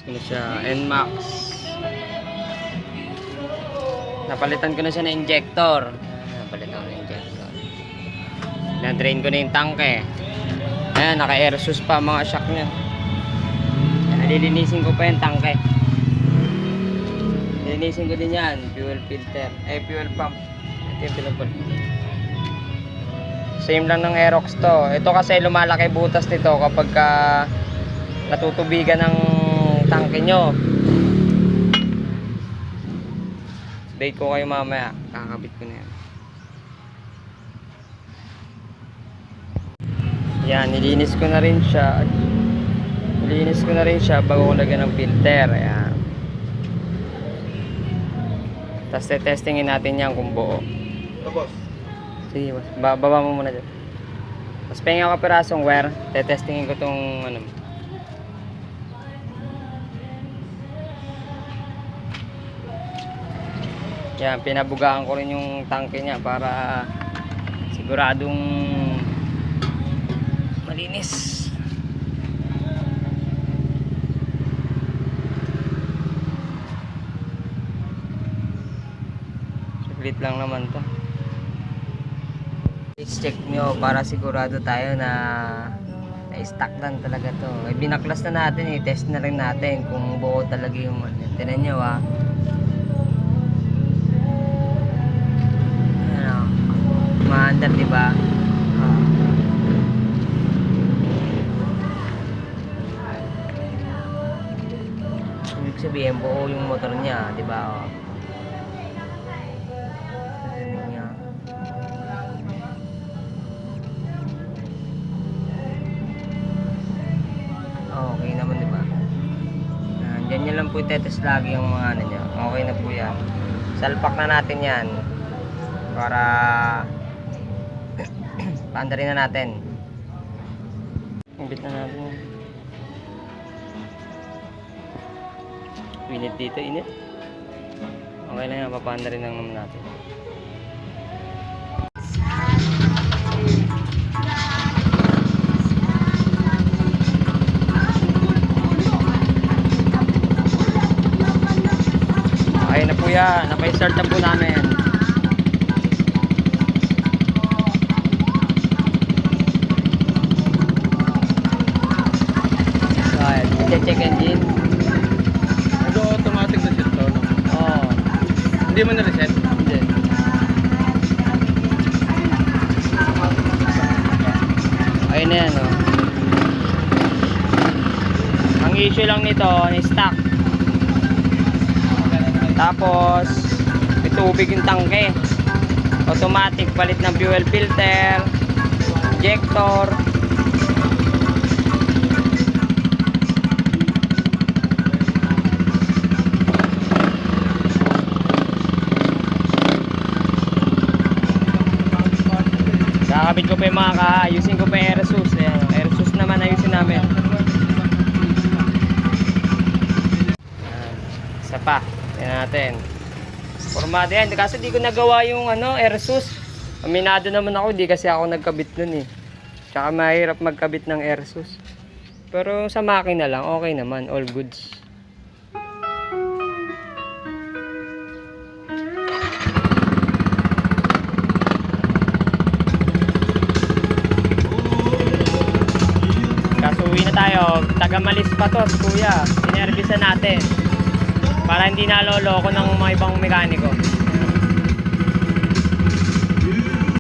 Ano siya, NMAX. Napalitan ko na siya ng injector. Napalitan ko na injector. Na-drain ko na yung tangke. Ayan, naka-airsus pa mga shock niya. Nalilinisin ko pa yung tangke. Linisin ko din yan. Fuel filter. Fuel pump. Ito yung pinapal. Same lang ng Aerox to. Ito kasi lumalaki butas nito kapag natutubigan ng tangke nyo. Bait ko kayo mamaya. Kakabit ko na yan. Yan, nilinis ko na rin siya. Nilinis ko na rin siya bago ko lagyan ng filter. Ayan. Tapos testingin natin yan kung buo. Tapos? Sige, baba mo muna dyan. Tapos pahinga ka pirasong wire. Testingin ko tong ano. Yan, pinabugaan ko rin yung tangke niya para siguradong malinis. Saglit lang naman to. Please check nyo para sigurado tayo na na-stock lang talaga to. Binaklas na natin, test na rin natin kung buo talaga yung ano. Tinan nyo maandar, diba? Ibig sabihin buo yung motor niya, diba? Okay naman, diba? Diyan nyo lang po itetest lagi yung mga ano niya. Okay na po yan. Salpak na natin yan para paandarin na natin. Ibit na natin. Init dito, init. Okay na yan, papaandarin lang naman natin. Okay na po yan, napa-start na po namin. Check engine. Nag-automatic na siya to, no? Oo. Hindi mo na-reset? Hindi. Ayun na yan, oh. Ang issue lang nito, ni-stock. Tapos, may tubig yung tangke. Automatic, palit ng fuel filter, injector. Kakabit ko pa yung mga ayusin ko pa yung airsus. Ayan, airsus naman ayusin namin. Ayan, isa pa. Ayan natin. Formado yan. Kasi di ko nagawa yung airsus. Aminado naman ako. Di kasi ako nagkabit nun eh. Tsaka mahirap magkabit ng airsus. Pero sa makina lang, okay naman. All goods. Uwi na tayo, taga-malis pa to, kuya. Sinervisan natin para hindi naloloko ng mga ibang mekaniko.